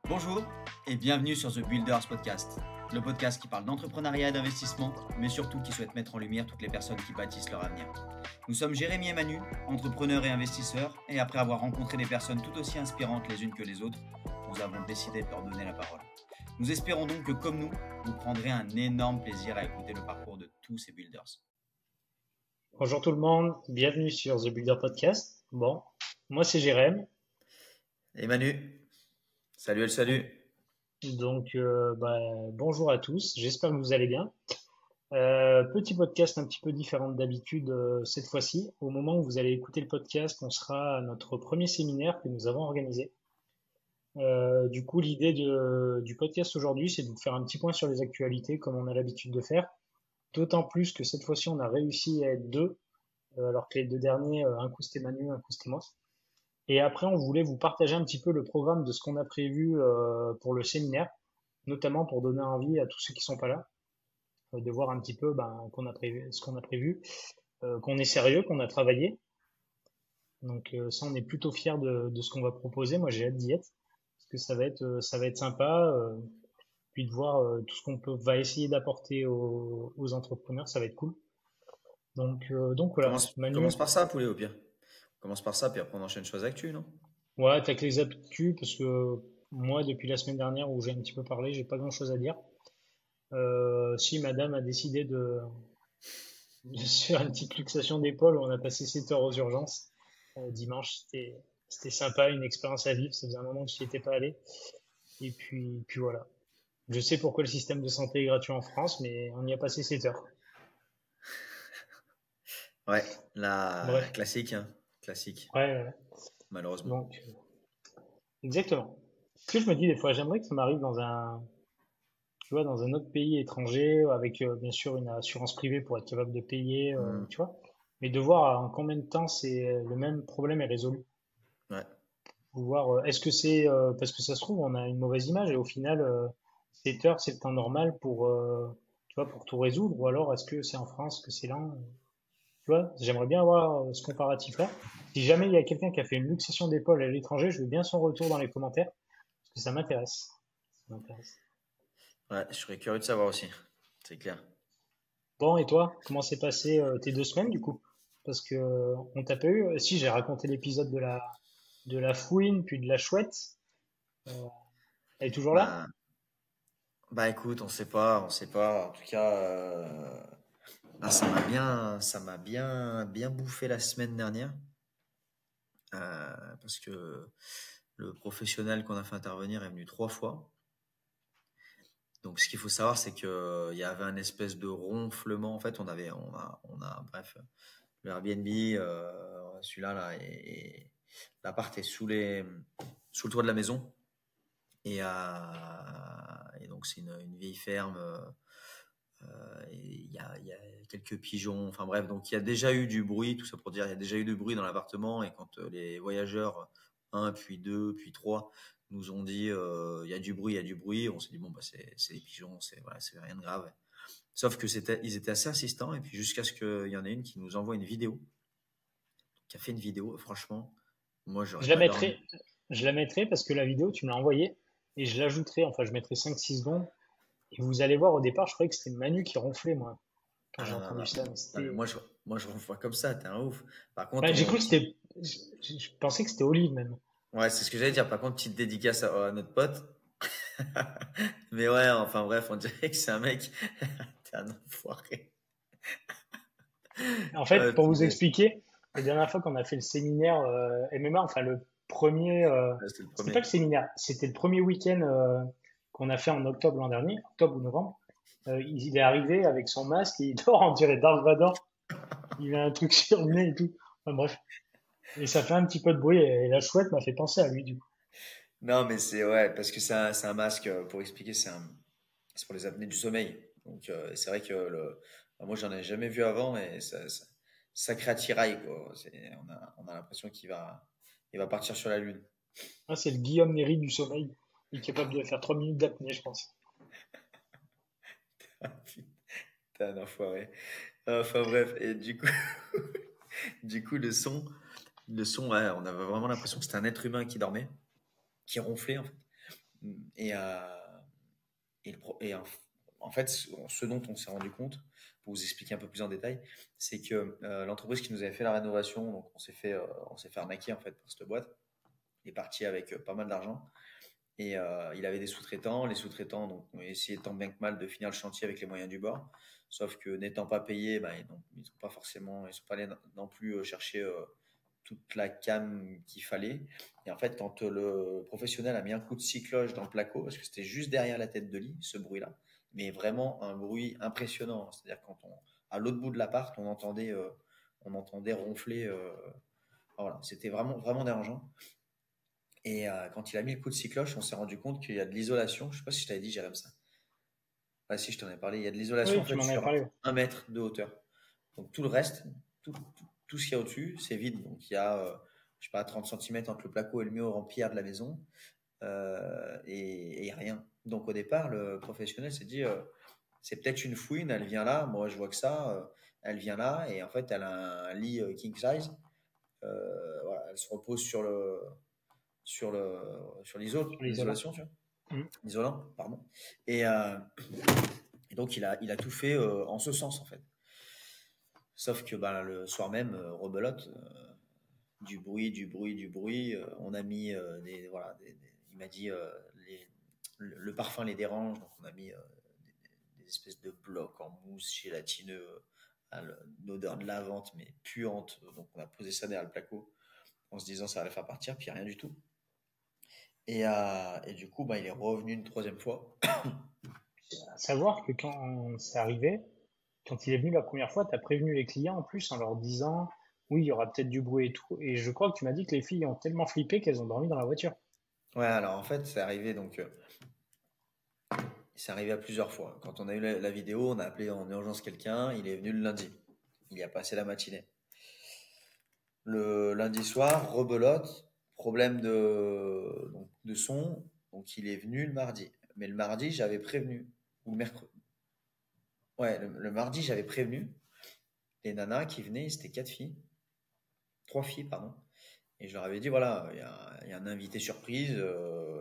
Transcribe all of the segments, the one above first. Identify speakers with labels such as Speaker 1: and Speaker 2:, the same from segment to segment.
Speaker 1: Bonjour et bienvenue sur The Builders Podcast, le podcast qui parle d'entrepreneuriat et d'investissement, mais surtout qui souhaite mettre en lumière toutes les personnes qui bâtissent leur avenir. Nous sommes Jérémy et Manu, entrepreneurs et investisseurs, et après avoir rencontré des personnes tout aussi inspirantes les unes que les autres, nous avons décidé de leur donner la parole. Nous espérons donc que, comme nous, vous prendrez un énorme plaisir à écouter le parcours de tous ces builders.
Speaker 2: Bonjour tout le monde, bienvenue sur The Builder Podcast. Bon, moi c'est Jérém.
Speaker 1: Et Manu, salut.
Speaker 2: Donc bonjour à tous, j'espère que vous allez bien. Petit podcast un petit peu différent d'habitude cette fois-ci. Au moment où vous allez écouter le podcast, on sera à notre premier séminaire que nous avons organisé. Du coup, du podcast aujourd'hui, c'est de vous faire un petit point sur les actualités comme on a l'habitude de faire. D'autant plus que cette fois-ci, on a réussi à être deux, alors que les deux derniers, un coup c'était Manu, un coup c'était moi. Et après, on voulait vous partager un petit peu le programme de ce qu'on a prévu pour le séminaire, notamment pour donner envie à tous ceux qui sont pas là, de voir un petit peu ce qu'on a prévu, qu'on est sérieux, qu'on a travaillé. Donc ça, on est plutôt fiers de ce qu'on va proposer. Moi, j'ai hâte d'y être, parce que ça va être sympa, puis de voir tout ce va essayer d'apporter aux entrepreneurs, ça va être cool. Donc voilà, Manu,
Speaker 1: Commence par ça, poulet, au pire. Commence par ça, puis après on enchaîne choses actu, non?
Speaker 2: ouais, t'as que les actus, parce que moi, depuis la semaine dernière où j'ai un petit peu parlé, j'ai pas grand-chose à dire. Si madame a décidé de se faire une petite luxation d'épaule, on a passé 7 heures aux urgences. Dimanche, c'était sympa, une expérience à vivre. Ça faisait un moment que je n'y étais pas allé. Et puis voilà. Je sais pourquoi le système de santé est gratuit en France, mais on y a passé 7 heures.
Speaker 1: Ouais, la
Speaker 2: Bref.
Speaker 1: classique, hein. Classique,
Speaker 2: Ouais, ouais.
Speaker 1: malheureusement.
Speaker 2: Donc, exactement. Ce que je me dis des fois, j'aimerais que ça m'arrive tu vois, dans un autre pays étranger, avec bien sûr une assurance privée pour être capable de payer,
Speaker 1: Hmm,
Speaker 2: tu vois. Mais de voir en combien de temps le même problème est résolu.
Speaker 1: ouais.
Speaker 2: Voir, est-ce que c'est parce que ça se trouve, on a une mauvaise image et au final, 7 heures, c'est le temps normal tu vois, pour tout résoudre, ou alors est-ce que c'est en France que c'est lent? Tu vois, j'aimerais bien avoir ce comparatif-là. Si jamais il y a quelqu'un qui a fait une luxation d'épaule à l'étranger, je veux bien son retour dans les commentaires, parce que ça m'intéresse. Ça m'intéresse.
Speaker 1: Ouais, je serais curieux de savoir aussi. C'est clair.
Speaker 2: Bon, et toi, comment s'est passé tes 2 semaines du coup? Parce que on t'a pas eu. Si j'ai raconté l'épisode de la fouine, puis de la chouette, euh, elle est toujours là?
Speaker 1: Bah, bah écoute, on sait pas. En tout cas, ça m'a bien bouffé la semaine dernière. Parce que le professionnel qu'on a fait intervenir est venu 3 fois. Donc, ce qu'il faut savoir, c'est que il y avait un espèce de ronflement. En fait, bref, le Airbnb, celui-là, là, l'appart est sous le toit de la maison. Et donc, c'est une vieille ferme. Et il y a quelques pigeons. Enfin, bref, donc il y a déjà eu du bruit, tout ça pour dire, il y a déjà eu du bruit dans l'appartement. Et quand les voyageurs, un, puis deux, puis trois, nous ont dit, il y a du bruit, il y a du bruit, on s'est dit, bon, bah, c'est des pigeons, voilà, c'est rien de grave. Sauf que ils étaient assez insistants. Et puis, jusqu'à ce qu'il y en ait une qui nous envoie une vidéo, qui a fait une vidéo. Franchement, moi, j'aurais
Speaker 2: Je la
Speaker 1: pas dormi.
Speaker 2: mettrai, je la mettrai parce que la vidéo, tu me l'as envoyée et je l'ajouterai, enfin, je mettrai 5-6 secondes. Et vous allez voir, au départ, je croyais que c'était Manu qui ronflait, moi, quand
Speaker 1: Ah
Speaker 2: j'ai
Speaker 1: non, non,
Speaker 2: entendu
Speaker 1: non.
Speaker 2: ça. Mais
Speaker 1: Non, mais
Speaker 2: c'était.
Speaker 1: moi, je revois comme ça, t'es un ouf. Par contre,
Speaker 2: Ouais, j'ai cru que c'était. Je pensais que c'était Olive même.
Speaker 1: ouais, c'est ce que j'allais dire. Par contre, petite dédicace à notre pote. Mais ouais, enfin bref, on dirait que c'est un mec. T'es un enfoiré.
Speaker 2: En fait, pour vous
Speaker 1: Punaise.
Speaker 2: expliquer, la dernière fois qu'on a fait le séminaire MMA, enfin le premier,
Speaker 1: Ouais, c'était le
Speaker 2: c'était pas
Speaker 1: premier.
Speaker 2: le séminaire, c'était le premier week-end qu'on a fait en octobre l'an dernier, octobre ou novembre. Il est arrivé avec son masque et il dort, on dirait Darth Vader. Il a un truc sur le nez et tout. Enfin, bref. Et ça fait un petit peu de bruit et la chouette m'a fait penser à lui du coup.
Speaker 1: Non, mais ouais, parce que c'est un masque, pour expliquer, c'est pour les apnées du sommeil. Donc, c'est vrai que moi, j'en ai jamais vu avant et ça crée attirail, quoi. On a l'impression il va partir sur la Lune.
Speaker 2: Ah, c'est le Guillaume Néry du sommeil. Il est capable de faire 3 minutes d'apnée, je pense.
Speaker 1: T'es un enfoiré. Enfin bref, et du coup, du coup, le son, ouais, on avait vraiment l'impression que c'était un être humain qui dormait, qui ronflait en fait. Et, en fait, ce dont on s'est rendu compte, pour vous expliquer un peu plus en détail, c'est que l'entreprise qui nous avait fait la rénovation, donc on s'est fait arnaquer en fait par cette boîte. Il est parti avec pas mal d'argent et il avait des sous-traitants. Les sous-traitants donc, ont essayé tant bien que mal de finir le chantier avec les moyens du bord. Sauf que n'étant pas payés, ben, ils sont pas forcément, ils sont pas allés non plus chercher toute la cam qu'il fallait. Et en fait, quand le professionnel a mis un coup de scie-cloche dans le placo, parce que c'était juste derrière la tête de lit, ce bruit-là, mais vraiment un bruit impressionnant. C'est-à-dire à l'autre bout de l'appart, on entendait ronfler. Voilà, c'était vraiment, vraiment dérangeant. Et quand il a mis le coup de scie-cloche, on s'est rendu compte qu'il y a de l'isolation. Je ne sais pas si je t'avais dit, Jérém, ça. Ah si, je t'en ai parlé. Il y a de l'isolation
Speaker 2: Oui,
Speaker 1: en
Speaker 2: tu
Speaker 1: fait
Speaker 2: m'en avais
Speaker 1: sur
Speaker 2: parlé.
Speaker 1: 1 mètre de hauteur. Donc tout le reste, tout ce qu'il y a au-dessus, c'est vide. Donc il y a, je sais pas, 30 centimètres entre le placo et le mur en pierre de la maison. Et rien. Donc au départ, le professionnel s'est dit, c'est peut-être une fouine, elle vient là. Moi, je vois que ça. Elle vient là et en fait, elle a un lit king size. Voilà, elle se repose sur
Speaker 2: Sur l'isolant.
Speaker 1: l'isolation, tu vois.
Speaker 2: Mm.
Speaker 1: Isolant, pardon. Et, et donc il a tout fait en ce sens en fait. Sauf que bah, le soir même, rebelote, du bruit, du bruit, du bruit. On a mis voilà, il m'a dit le parfum les dérange, donc on a mis des espèces de blocs en mousse gélatineux, une odeur de lavande mais puante. Donc on a posé ça derrière le placo en se disant ça allait faire partir, puis rien du tout. Et du coup, bah, il est revenu une troisième fois.
Speaker 2: À savoir que quand c'est arrivé, quand il est venu la première fois, tu as prévenu les clients en plus en leur disant oui, il y aura peut-être du bruit et tout. Et je crois que tu m'as dit que les filles ont tellement flippé qu'elles ont dormi dans la voiture.
Speaker 1: Ouais, alors en fait, c'est arrivé à plusieurs fois. Quand on a eu la vidéo, on a appelé en urgence quelqu'un, il est venu le lundi. Il y a passé la matinée. Le lundi soir, rebelote, problème de son, donc il est venu le mardi. Mais le mardi, j'avais prévenu. Ou le mercredi. Ouais, le mardi, j'avais prévenu les nanas qui venaient, c'était 4 filles. 3 filles, pardon. Et je leur avais dit, voilà, il y a un invité surprise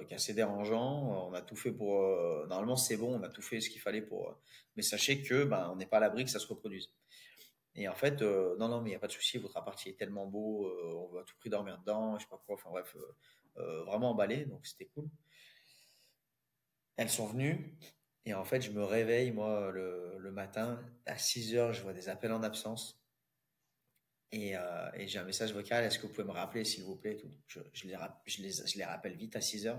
Speaker 1: qui est assez dérangeant. On a tout fait pour... normalement, c'est bon, on a tout fait ce qu'il fallait pour... mais sachez que on n'est pas à l'abri que ça se reproduise. Et en fait, non, non, mais il n'y a pas de souci, votre appart est tellement beau, on va à tout prix dormir dedans, je sais pas quoi, enfin bref, vraiment emballé, donc c'était cool. Elles sont venues, et en fait, je me réveille, moi, le matin, à 6 heures, je vois des appels en absence. Et j'ai un message vocal, est-ce que vous pouvez me rappeler s'il vous plaît tout. Je les rappelle vite à 6 heures.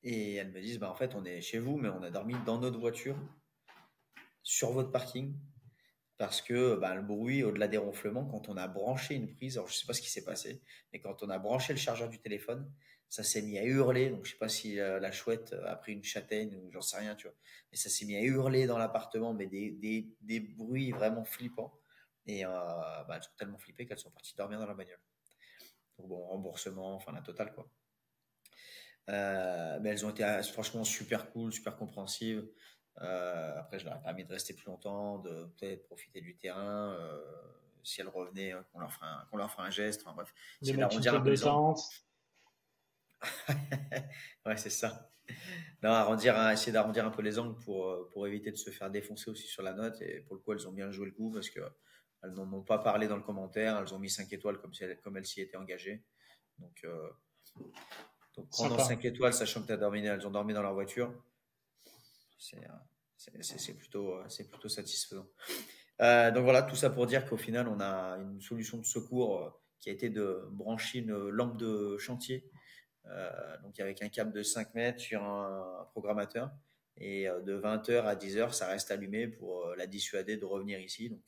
Speaker 1: Et elles me disent, en fait, on est chez vous, mais on a dormi dans notre voiture, sur votre parking, parce que le bruit, au-delà des ronflements, quand on a branché une prise, alors je ne sais pas ce qui s'est passé, mais quand on a branché le chargeur du téléphone, ça s'est mis à hurler. Donc je ne sais pas si la chouette a pris une châtaigne ou j'en sais rien, tu vois. Mais ça s'est mis à hurler dans l'appartement, mais des bruits vraiment flippants. Et elles sont tellement flippées qu'elles sont parties dormir dans la bagnole. Donc bon, remboursement, enfin la totale quoi. Mais elles ont été franchement super cool, super compréhensives. Après, je leur ai permis de rester plus longtemps, de peut-être profiter du terrain. Si elles revenaient, hein, qu'on leur fera un geste. Enfin bref,
Speaker 2: De
Speaker 1: essayer
Speaker 2: mettre une
Speaker 1: d'arrondir un
Speaker 2: tête
Speaker 1: peu
Speaker 2: de
Speaker 1: les angles.
Speaker 2: tente.
Speaker 1: Ouais, c'est ça. Non, essayer d'arrondir un peu les angles pour éviter de se faire défoncer aussi sur la note. Et pour le coup, elles ont bien joué le coup parce que elles n'en ont pas parlé dans le commentaire. Elles ont mis 5 étoiles comme elles s'y étaient engagées. Donc, donc prendre
Speaker 2: Sympa.
Speaker 1: 5 étoiles, sachant que elles ont dormi dans leur voiture, c'est plutôt satisfaisant. Donc voilà, tout ça pour dire qu'au final, on a une solution de secours qui a été de brancher une lampe de chantier, donc avec un câble de 5 mètres sur un programmateur. Et de 20h à 10h, ça reste allumé pour la dissuader de revenir ici. Donc,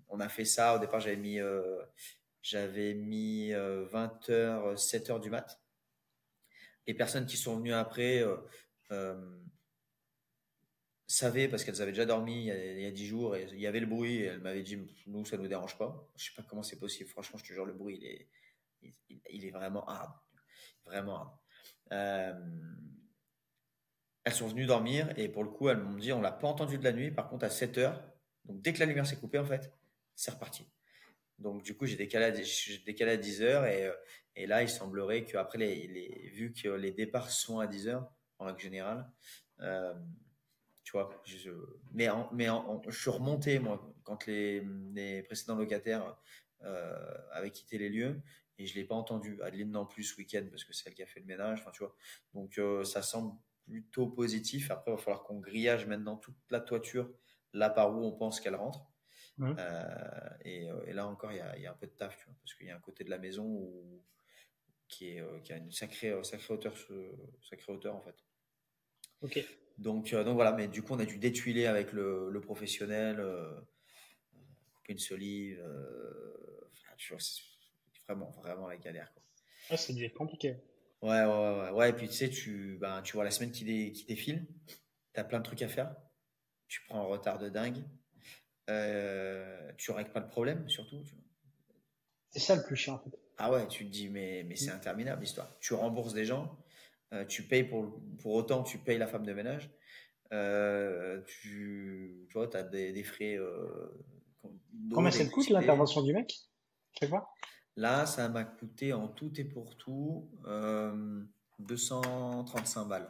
Speaker 1: on a fait ça. Au départ, j'avais mis 20h, 7h du mat. Les personnes qui sont venues après savaient, parce qu'elles avaient déjà dormi il y a 10 jours, et il y avait le bruit, et elles m'avaient dit, nous, ça ne nous dérange pas. Je sais pas comment c'est possible. Franchement, je te jure, le bruit, il est vraiment hard. Vraiment hard. Elles sont venues dormir, et pour le coup, elles m'ont dit, on l'a pas entendu de la nuit. Par contre, à 7 heures, donc dès que la lumière s'est coupée, en fait, c'est reparti. Donc, du coup, j'ai décalé à 10 heures et là, il semblerait qu'après, vu que les départs sont à 10 heures, en règle générale, euh, tu vois, je suis remonté, moi, quand les précédents locataires avaient quitté les lieux et je ne l'ai pas entendu. Adeline non plus ce week-end parce que c'est elle qui a fait le ménage, enfin, tu vois. Donc, ça semble plutôt positif. Après, il va falloir qu'on grillage maintenant toute la toiture là par où on pense qu'elle rentre.
Speaker 2: Mhm.
Speaker 1: Et là encore, il y a un peu de taf, tu vois, parce qu'il y a un côté de la maison qui a une sacrée hauteur en fait.
Speaker 2: Ok.
Speaker 1: Donc voilà, mais du coup, on a dû détuiler avec le professionnel, couper une solive, enfin, tu vois, c'est vraiment, vraiment la galère, quoi.
Speaker 2: Ah, ça devait être compliqué.
Speaker 1: Ouais, ouais, ouais, ouais, ouais. Et puis tu sais, tu vois la semaine qui défile, t'as plein de trucs à faire, tu prends un retard de dingue, tu règles pas le problème, surtout, tu vois.
Speaker 2: C'est ça le plus chiant, en fait.
Speaker 1: Ah ouais, tu te dis, mais c'est
Speaker 2: Mhm.
Speaker 1: interminable l'histoire. Tu rembourses des gens, tu payes pour autant, tu payes la femme de ménage, tu vois, tu as des frais d'eau,
Speaker 2: Combien ça te coûte
Speaker 1: d'électricité.
Speaker 2: l'intervention du mec? Chaque fois?
Speaker 1: Là, ça m'a coûté en tout et pour tout 235 balles.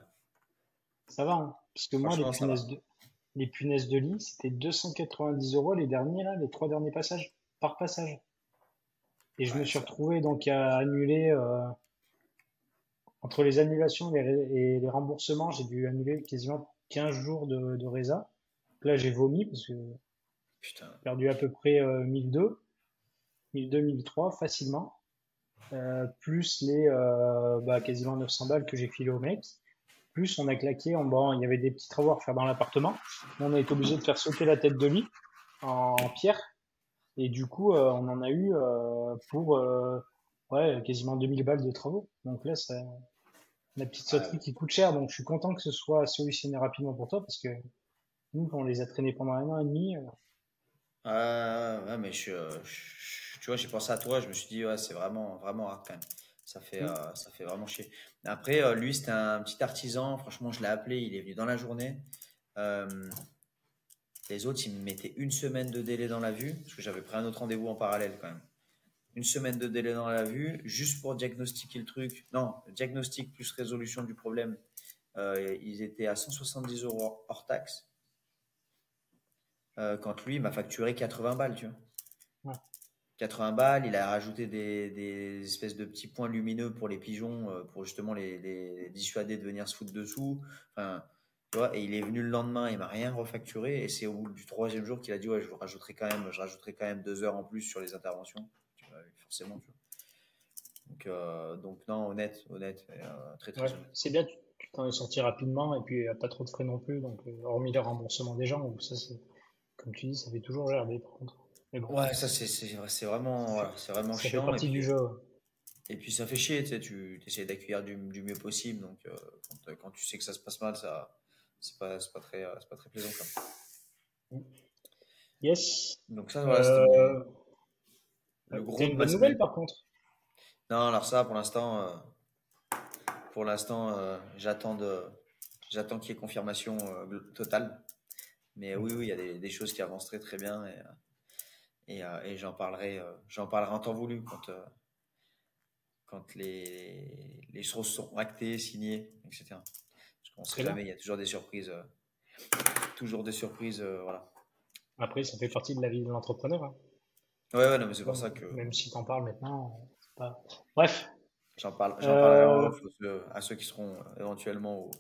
Speaker 2: Ça va, hein. Parce que moi,
Speaker 1: Franchement, ça va.
Speaker 2: les punaises de lit, c'était 290 € les derniers, là, les 3 derniers passages, par passage. Et je me
Speaker 1: Ouais,
Speaker 2: suis retrouvé donc à annuler, entre les annulations et les remboursements, j'ai dû annuler quasiment 15 jours de résa. Là, j'ai vomi parce que j'ai
Speaker 1: putain.
Speaker 2: perdu à peu près 1002, 1003 facilement, plus les quasiment 900 balles que j'ai filé au mec. Plus on a claqué, bon, il y avait des petits travaux à refaire dans l'appartement. On a été obligé de faire sauter la tête de lit en pierre. Et du coup, on en a eu pour ouais, quasiment 2000 balles de travaux. Donc là, c'est la petite sauterie
Speaker 1: Ouais,
Speaker 2: qui coûte cher. Donc je suis content que ce soit solutionné rapidement pour toi parce que nous, on les a traînés pendant 1 an et demi.
Speaker 1: ouais, mais tu vois, j'ai pensé à toi, je me suis dit, ouais, c'est vraiment, vraiment hard quand même.
Speaker 2: Hmm.
Speaker 1: Ça fait vraiment chier. Après, lui, c'était un petit artisan. Franchement, je l'ai appelé, il est venu dans la journée. Euh, les autres, ils me mettaient une semaine de délai dans la vue, parce que j'avais pris un autre rendez-vous en parallèle quand même. Une semaine de délai dans la vue, juste pour diagnostiquer le truc. Non, diagnostic plus résolution du problème. Ils étaient à 170 € hors taxe, quand lui, il m'a facturé 80 balles, tu vois.
Speaker 2: Ouais.
Speaker 1: 80 balles, il a rajouté des espèces de petits points lumineux pour les pigeons, pour justement les dissuader de venir se foutre dessous. Enfin, tu vois, et il est venu le lendemain, il m'a rien refacturé, et c'est au bout du troisième jour qu'il a dit, ouais, je rajouterai quand même 2 heures en plus sur les interventions. Tu vois, forcément, tu vois. Donc non, honnête, très
Speaker 2: Ouais,
Speaker 1: très honnête.
Speaker 2: c'est bien, tu t'en es sorti rapidement et puis il n'y a pas trop de frais non plus. Donc, hormis le remboursement des gens, où ça, c'est, comme tu dis, ça fait toujours gerber par contre. Mais bon,
Speaker 1: Ouais, ça c'est vraiment, voilà, c'est vraiment
Speaker 2: ça fait
Speaker 1: chiant,
Speaker 2: partie du jeu. Ouais.
Speaker 1: et puis ça fait chier, tu sais, tu essaies d'accueillir du mieux possible, donc quand tu sais que ça se passe mal, c'est pas très plaisant quand même.
Speaker 2: Yes.
Speaker 1: Donc ça, voilà, c'était
Speaker 2: Euh,
Speaker 1: le
Speaker 2: T'as
Speaker 1: gros de
Speaker 2: une
Speaker 1: ma
Speaker 2: bonne nouvelle
Speaker 1: semaine.
Speaker 2: par contre.
Speaker 1: Non, alors ça, pour l'instant, j'attends qu'il y ait confirmation totale. Mais oui, oui, il y a des choses qui avancent très très bien et j'en parlerai en temps voulu quand les choses seront actées, signées, etc. Parce qu'on sait
Speaker 2: Très bien.
Speaker 1: jamais, il y a toujours des surprises, voilà.
Speaker 2: Après, ça fait partie de la vie de l'entrepreneur, hein.
Speaker 1: Ouais, ouais, non, mais c'est pour
Speaker 2: Bon,
Speaker 1: ça que
Speaker 2: même si t'en parles maintenant, c'est pas. Bref.
Speaker 1: j'en parlerai en
Speaker 2: Euh,
Speaker 1: off à ceux qui seront éventuellement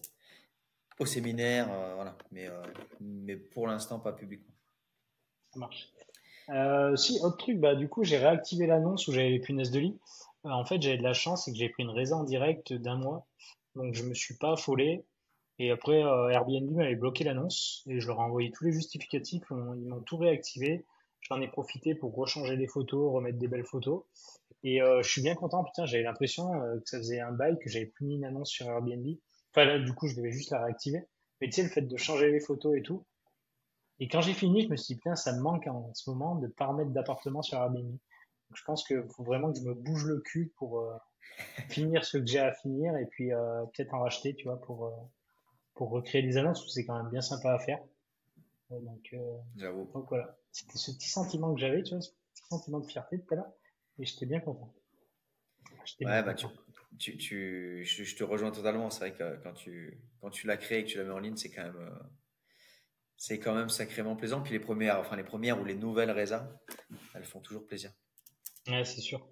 Speaker 1: au séminaire, voilà. Mais pour l'instant, pas publiquement.
Speaker 2: Ça marche. Si, autre truc, bah du coup j'ai réactivé l'annonce où j'avais les punaises de lit. En fait j'avais de la chance, c'est que j'ai pris une résa en direct d'1 mois, donc je me suis pas affolé. Et après Airbnb m'avait bloqué l'annonce et je leur ai envoyé tous les justificatifs, ils m'ont tout réactivé. J'en ai profité pour rechanger les photos, remettre des belles photos. Et je suis bien content, putain, j'avais l'impression que ça faisait un bail que j'avais plus mis une annonce sur Airbnb. Enfin là, du coup je devais juste la réactiver. Mais tu sais, le fait de changer les photos et tout. Et quand j'ai fini, je me suis dit, putain, ça me manque en ce moment de pas remettre d'appartement sur Airbnb. Donc, je pense qu'il faut vraiment que je me bouge le cul pour finir ce que j'ai à finir et puis peut-être en racheter, tu vois, pour recréer des annonces, parce que c'est quand même bien sympa à faire. Euh, donc, euh,
Speaker 1: J'avoue.
Speaker 2: donc voilà, c'était ce petit sentiment que j'avais, tu vois. sentiment de fierté tout à l'heure et j'étais bien content. J'étais bien
Speaker 1: Ouais, bah
Speaker 2: content.
Speaker 1: je te rejoins totalement. C'est vrai que quand tu l'as créé et que tu la mets en ligne, c'est quand même sacrément plaisant. Puis les premières ou les nouvelles résas, elles font toujours plaisir.
Speaker 2: Ouais, c'est sûr,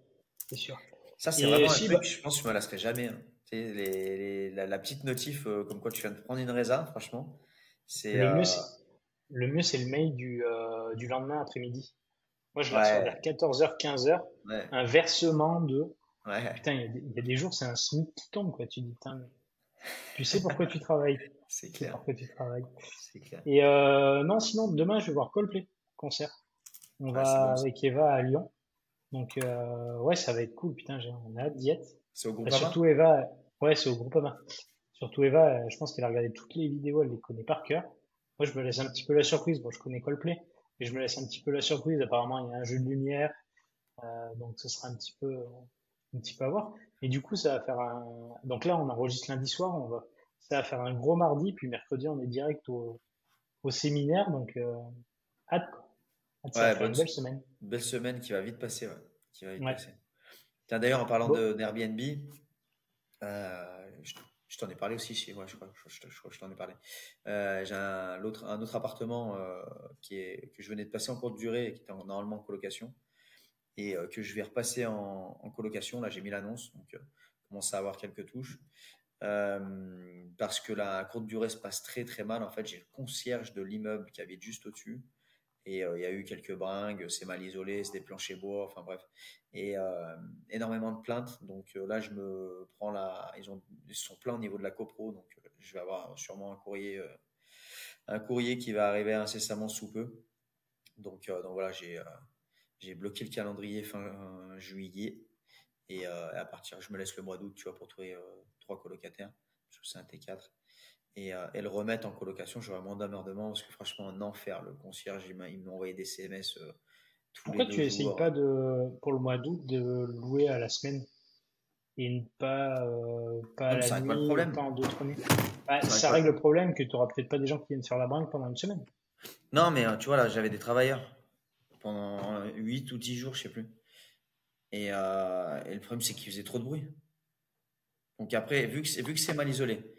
Speaker 2: c'est sûr.
Speaker 1: Ça, c'est
Speaker 2: Et
Speaker 1: vraiment un
Speaker 2: si,
Speaker 1: truc,
Speaker 2: bah,
Speaker 1: je pense que je me lasserai jamais, hein. Tu sais, la petite notif, comme quoi tu viens de prendre une résa, franchement, c'est,
Speaker 2: le mieux, le mieux, c'est le mail du lendemain après-midi. Moi, je la reçois
Speaker 1: ouais,
Speaker 2: vers 14h, 15h,
Speaker 1: ouais,
Speaker 2: un versement de,
Speaker 1: ouais,
Speaker 2: putain, il y a des jours, c'est un SMIC qui tombe, quoi. Tu dis, putain, mais tu sais pourquoi tu travailles.
Speaker 1: c'est
Speaker 2: Tu sais
Speaker 1: clair,
Speaker 2: pourquoi tu travailles.
Speaker 1: c'est clair.
Speaker 2: Et non, sinon, demain, je vais voir Coldplay, concert. On
Speaker 1: Ouais, c'est
Speaker 2: va
Speaker 1: bon ça.
Speaker 2: avec Eva à Lyon. Donc, ouais, ça va être cool, putain, on a hâte d'y être.
Speaker 1: C'est au
Speaker 2: Surtout
Speaker 1: Groupama?
Speaker 2: Eva, ouais, c'est au Groupama. Surtout Eva, je pense qu'elle a regardé toutes les vidéos, elle les connaît par cœur. Moi, je me laisse un petit peu la surprise. Bon, je connais Coldplay, mais je me laisse un petit peu la surprise. Apparemment, il y a un jeu de lumière, donc ce sera un petit peu à voir. Et du coup, ça va faire un. Donc là, on enregistre lundi soir, ça va faire un gros mardi, puis mercredi, on est direct au séminaire, donc hâte, quoi. Hâte, ça va
Speaker 1: Ouais,
Speaker 2: faire une belle semaine.
Speaker 1: belle semaine qui va vite passer, ouais, qui va vite
Speaker 2: Ouais.
Speaker 1: passer. Tiens, d'ailleurs, en parlant
Speaker 2: Bon,
Speaker 1: d'Airbnb, je t'en ai parlé aussi, ouais, je crois que je t'en ai parlé. J'ai un autre appartement que je venais de passer en courte durée et qui était normalement en colocation et que je vais repasser en colocation. Là, j'ai mis l'annonce, donc commence à avoir quelques touches. Parce que la courte durée se passe très très mal. En fait, j'ai le concierge de l'immeuble qui habite juste au-dessus. Et il y a eu quelques bringues, c'est mal isolé, c'est des planchers bois, enfin bref. Et énormément de plaintes. Donc là, je me prends ils se sont plaints au niveau de la copro. Donc je vais avoir sûrement un courrier qui va arriver incessamment sous peu. Donc voilà, j'ai bloqué le calendrier fin juillet. Et à partir, je me laisse le mois d'août, tu vois, pour trouver trois colocataires. Parce que c'est un T4 et le remettre en colocation, j'aurais moins d'emmerdement parce que franchement, un enfer. Le concierge, il m'a envoyé des SMS tous les
Speaker 2: pourquoi
Speaker 1: deux
Speaker 2: tu essayes pas
Speaker 1: jours.
Speaker 2: pour le mois d'août, de louer à la semaine et ne pas
Speaker 1: Non,
Speaker 2: à
Speaker 1: mais
Speaker 2: la
Speaker 1: ça règle pas le
Speaker 2: nuit ou
Speaker 1: problème.
Speaker 2: pas en d'autres nuits? Bah,
Speaker 1: Ça règle
Speaker 2: ça
Speaker 1: pas.
Speaker 2: règle le problème que tu auras peut-être pas des gens qui viennent faire la bringue pendant une semaine.
Speaker 1: Non, mais tu vois, là, j'avais des travailleurs pendant 8 ou 10 jours, je sais plus. Et le problème, c'est qu'ils faisaient trop de bruit. Donc après, vu que c'est mal isolé,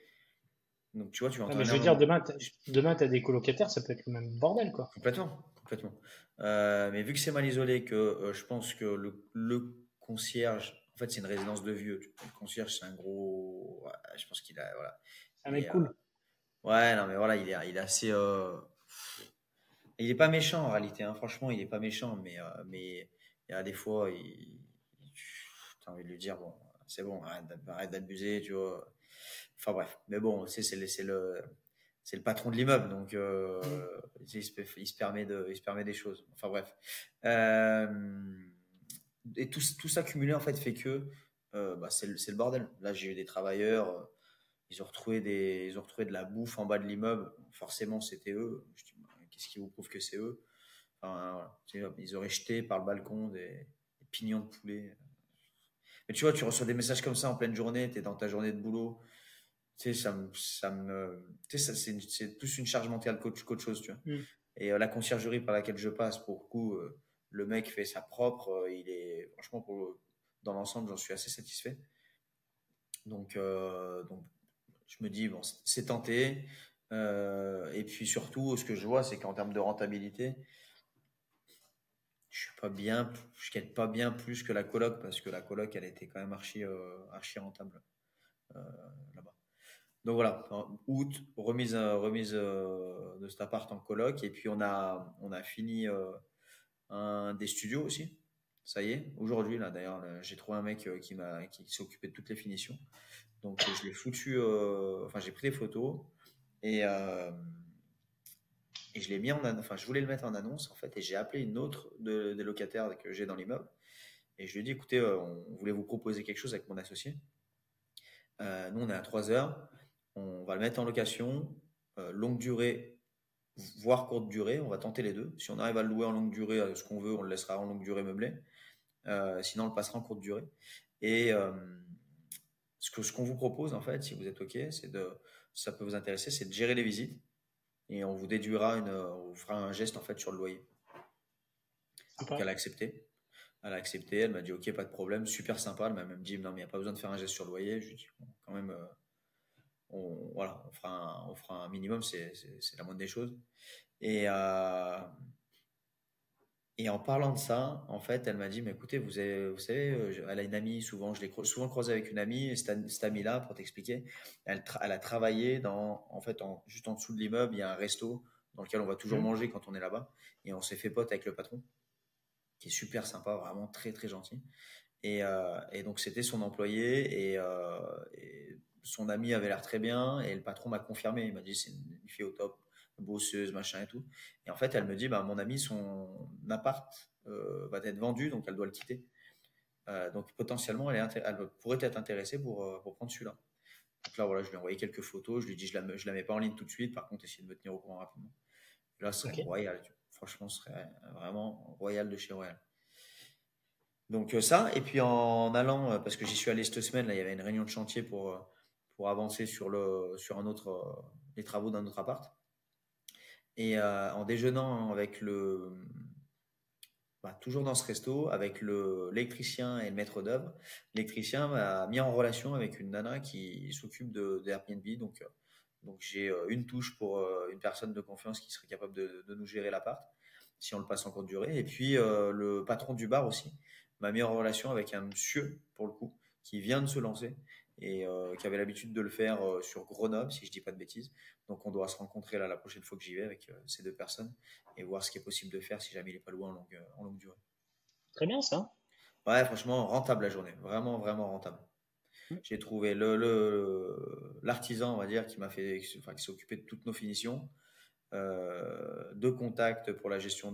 Speaker 1: donc tu vois, tu
Speaker 2: Ouais,
Speaker 1: entends
Speaker 2: mais je veux dire,
Speaker 1: énormément.
Speaker 2: demain, t'as des colocataires, ça peut être le même bordel, quoi.
Speaker 1: Complètement, complètement. Mais vu que c'est mal isolé, que je pense que le concierge, en fait, c'est une résidence de vieux. Le concierge, c'est un gros. Ouais, je pense qu'il a. Voilà.
Speaker 2: C'est un
Speaker 1: Il
Speaker 2: mec
Speaker 1: est.
Speaker 2: cool.
Speaker 1: Ouais, non, mais voilà, il est assez. Il est pas méchant en réalité, hein. Franchement, il est pas méchant, mais il y a des fois, t'as envie de lui dire, bon, c'est bon, arrête d'abuser, tu vois. Enfin bref, mais bon, tu sais, c'est le patron de l'immeuble, donc
Speaker 2: Mm.
Speaker 1: il se permet il se permet des choses. Enfin bref. Euh, et tout ça cumulé, en fait, fait que bah, c'est le bordel. Là, j'ai eu des travailleurs, ils ont retrouvé de la bouffe en bas de l'immeuble. Forcément, c'était eux. Je dis, bah, qu'est-ce qui vous prouve que c'est eux? Enfin, voilà. Tu sais, ils auraient jeté par le balcon des pignons de poulet. Mais tu vois, tu reçois des messages comme ça en pleine journée, tu es dans ta journée de boulot. Tu sais, tu sais, c'est plus une charge mentale qu'autre chose, tu vois.
Speaker 2: Mm.
Speaker 1: Et la conciergerie par laquelle je passe, pour le coup, le mec fait sa propre. Il est, franchement, dans l'ensemble, j'en suis assez satisfait. Donc, je me dis, bon, c'est tenté. Et puis surtout, ce que je vois, c'est qu'en termes de rentabilité, je gagne pas bien plus que la coloc parce que la coloc, elle était quand même archi rentable euh, là-bas. Donc voilà, en août, remise de cet appart en coloc et puis on a fini un des studios aussi. Ça y est, aujourd'hui là d'ailleurs, j'ai trouvé un mec qui s'est occupé de toutes les finitions. Donc je l'ai foutu, enfin j'ai pris des photos et et je l'ai mis enfin je voulais le mettre en annonce en fait et j'ai appelé une autre des locataires que j'ai dans l'immeuble et je lui ai dit écoutez, on voulait vous proposer quelque chose avec mon associé. Nous on est à 3 heures, on va le mettre en location, longue durée, voire courte durée, on va tenter les deux. Si on arrive à le louer en longue durée, ce qu'on veut, on le laissera en longue durée meublé. Sinon on le passera en courte durée. Et ce qu'on vous propose en fait, si vous êtes ok, ça peut vous intéresser, c'est de gérer les visites et on vous déduira on vous fera un geste en fait sur le loyer. Donc,
Speaker 2: Sympa.
Speaker 1: elle a accepté. Elle a accepté, elle m'a dit ok, pas de problème, super sympa. Elle m'a même dit non, mais il n'y a pas besoin de faire un geste sur le loyer. Je lui ai dit bon, quand même, voilà, on fera un minimum, c'est la moindre des choses. Et, euh, et en parlant de ça, en fait, elle m'a dit mais écoutez, vous savez, elle a une amie, souvent, je l'ai souvent croisée avec une amie, et cette amie-là, pour t'expliquer, elle a travaillé en fait, juste en dessous de l'immeuble, il y a un resto dans lequel on va toujours
Speaker 2: Mhm.
Speaker 1: manger quand on est là-bas. Et on s'est fait pote avec le patron, qui est super sympa, vraiment très très gentil. Et donc, c'était son employé et son ami avait l'air très bien. Et le patron m'a confirmé. Il m'a dit c'est une fille au top, bosseuse, machin et tout. Et en fait, elle me dit bah, mon ami, son appart va être vendu, donc elle doit le quitter. Donc, potentiellement, elle pourrait être intéressée pour prendre celui-là. Donc là, voilà, je lui ai envoyé quelques photos. Je lui ai dit je la mets pas en ligne tout de suite. Par contre, essayez de me tenir au courant rapidement. Là, ce serait
Speaker 2: Ok.
Speaker 1: royal. Franchement, ce serait vraiment royal de chez Royal. Donc ça, et puis en allant, parce que j'y suis allé cette semaine, là, il y avait une réunion de chantier pour avancer sur les travaux d'un autre appart. Et en déjeunant toujours dans ce resto, avec l'électricien et le maître d'œuvre, l'électricien m'a mis en relation avec une nana qui s'occupe de Airbnb. Donc j'ai une touche pour une personne de confiance qui serait capable de nous gérer l'appart, si on le passe en courte durée. Et puis le patron du bar aussi m'a mis en relation avec un monsieur, pour le coup, qui vient de se lancer et qui avait l'habitude de le faire sur Grenoble, si je dis pas de bêtises. Donc on doit se rencontrer là la prochaine fois que j'y vais avec ces deux personnes et voir ce qui est possible de faire si jamais il n'est pas loin en longue durée.
Speaker 2: Très bien ça.
Speaker 1: Ouais, franchement, rentable la journée. Vraiment, vraiment rentable.
Speaker 2: Mhm.
Speaker 1: J'ai trouvé l'artisan, on va dire, qui s'est occupé de toutes nos finitions, de contact pour la gestion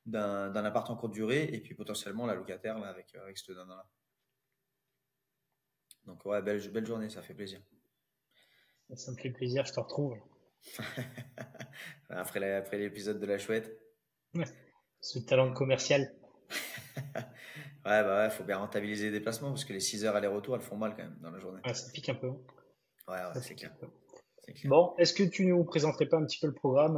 Speaker 1: d'un appart en courte durée, et puis potentiellement la locataire là, avec cette nana-là. Donc ouais, belle journée, ça fait plaisir.
Speaker 2: Ça me fait plaisir, je te retrouve.
Speaker 1: Après l'épisode de la chouette.
Speaker 2: Ouais. Ce talent commercial.
Speaker 1: Ouais, bah ouais, faut bien rentabiliser les déplacements, parce que les 6 heures aller-retour, elles font mal quand même dans la journée.
Speaker 2: Ouais, ça pique un peu.
Speaker 1: Ouais, ouais,
Speaker 2: Ça
Speaker 1: c'est
Speaker 2: pique
Speaker 1: clair.
Speaker 2: un peu.
Speaker 1: C'est clair.
Speaker 2: Bon, est-ce que tu nous présenterais pas un petit peu le programme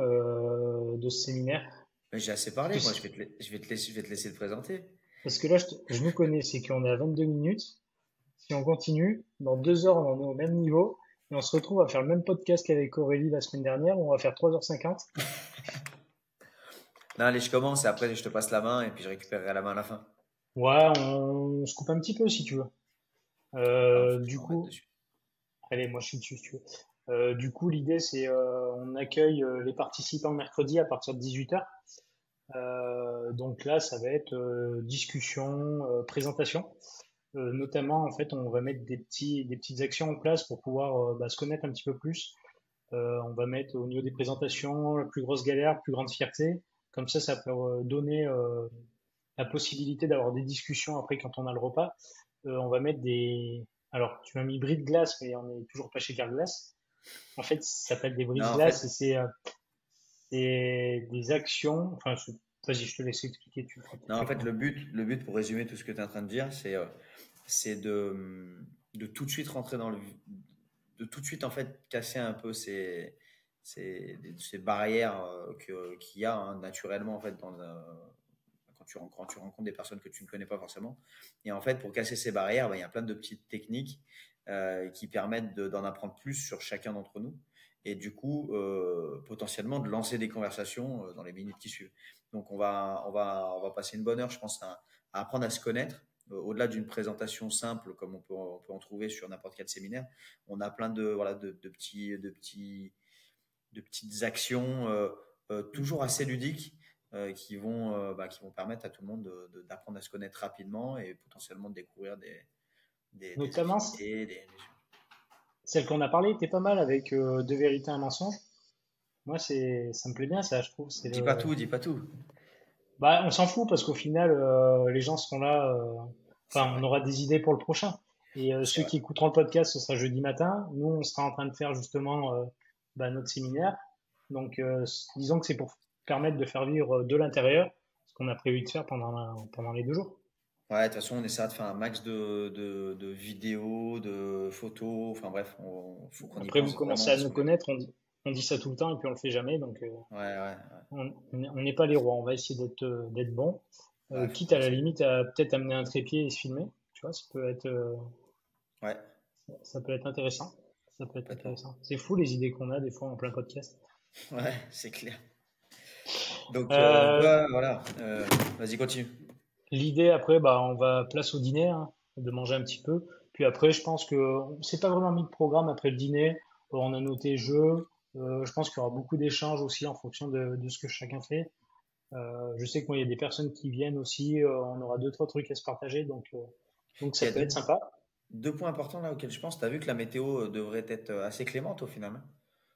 Speaker 2: de ce séminaire?
Speaker 1: Mais j'ai assez parlé, moi,
Speaker 2: Parce
Speaker 1: je vais te laisser te présenter.
Speaker 2: parce que là, je nous connais, c'est qu'on est à 22 minutes. Si on continue, dans 2 heures, on en est au même niveau. Et on se retrouve à faire le même podcast qu'avec Aurélie la semaine dernière. Où on va faire 3h50.
Speaker 1: Non, allez, je commence et après je te passe la main et puis je récupérerai la main à la fin.
Speaker 2: Ouais, on se coupe un petit peu si tu veux.
Speaker 1: Alors, faut que je
Speaker 2: Du
Speaker 1: me remette
Speaker 2: coup,
Speaker 1: dessus.
Speaker 2: allez, moi je suis dessus si tu veux. Du coup, l'idée c'est on accueille les participants mercredi à partir de 18h. Donc là, ça va être discussion, présentation. Notamment, en fait, on va mettre des petites actions en place pour pouvoir se connaître un petit peu plus. On va mettre au niveau des présentations la plus grosse galère, plus grande fierté. Comme ça peut donner la possibilité d'avoir des discussions après quand on a le repas. On va mettre des... Alors, tu m'as mis bris de glace, mais on n'est toujours pas chez Carglass. En fait, ça s'appelle des
Speaker 1: Non, en
Speaker 2: brise-glace et
Speaker 1: fait,
Speaker 2: c'est des actions. Vas-y, je te laisse expliquer, tu le feras
Speaker 1: non,
Speaker 2: peut-être
Speaker 1: en
Speaker 2: mieux que
Speaker 1: fait,
Speaker 2: moi.
Speaker 1: le but pour résumer tout ce que tu es en train de dire, c'est de tout de suite rentrer de tout de suite en fait casser un peu ces barrières qu'il y a hein, naturellement en fait quand tu rencontres des personnes que tu ne connais pas forcément. Et en fait, pour casser ces barrières, ben, il y a plein de petites techniques qui permettent d'en apprendre plus sur chacun d'entre nous et du coup, potentiellement de lancer des conversations dans les minutes qui suivent. Donc, on va passer une bonne heure, je pense, à apprendre à se connaître. Au-delà d'une présentation simple, comme on peut en trouver sur n'importe quel séminaire, on a plein voilà, de petites actions toujours assez ludiques qui vont permettre à tout le monde d'apprendre à se connaître rapidement et potentiellement de découvrir des
Speaker 2: Notamment,
Speaker 1: affinités.
Speaker 2: celle qu'on a parlé était pas mal avec deux vérités, un mensonge. Moi, ça me plaît bien, ça, je trouve. C'est
Speaker 1: Dis pas
Speaker 2: le,
Speaker 1: tout, dis pas tout.
Speaker 2: Bah, on s'en fout parce qu'au final, les gens seront là.
Speaker 1: C'est
Speaker 2: Enfin, on
Speaker 1: vrai,
Speaker 2: aura des idées pour le prochain. Et
Speaker 1: c'est
Speaker 2: ceux
Speaker 1: vrai.
Speaker 2: qui écouteront le podcast, ce sera jeudi matin. Nous, on sera en train de faire justement notre séminaire. Donc, disons que c'est pour permettre de faire vivre de l'intérieur ce qu'on a prévu de faire pendant les 2 jours.
Speaker 1: Ouais, de toute façon, on essaiera de faire un max de vidéos, de photos. Enfin bref, faut qu'on y
Speaker 2: Après, vous
Speaker 1: pense
Speaker 2: commencez
Speaker 1: vraiment
Speaker 2: à
Speaker 1: parce
Speaker 2: nous
Speaker 1: qu'on est.
Speaker 2: connaître. on dit ça tout le temps et puis on le fait jamais. Donc,
Speaker 1: Ouais, ouais,
Speaker 2: on n'est pas les rois. On va essayer d'être bon.
Speaker 1: ouais, faut
Speaker 2: Quitte à
Speaker 1: qu'on
Speaker 2: la
Speaker 1: essaie.
Speaker 2: limite à peut-être amener un trépied et se filmer. Tu vois,
Speaker 1: Ouais,
Speaker 2: ça peut être intéressant. Ça peut être
Speaker 1: complètement.
Speaker 2: intéressant. C'est fou les idées qu'on a des fois en plein podcast.
Speaker 1: Ouais, c'est clair. Donc
Speaker 2: Euh,
Speaker 1: ouais, voilà. Vas-y, continue.
Speaker 2: L'idée après, bah, on va place au dîner, hein, de manger un petit peu. Puis après, je pense que c'est pas vraiment mis de programme après le dîner. On a noté jeu. Je pense qu'il y aura beaucoup d'échanges aussi en fonction de ce que chacun fait. Je sais que moi, il y a des personnes qui viennent aussi. On aura deux, trois trucs à se partager, donc
Speaker 1: Il
Speaker 2: ça
Speaker 1: y a
Speaker 2: peut être sympa.
Speaker 1: deux points importants là auxquels je pense. Tu as vu que la météo devrait être assez clémente au final,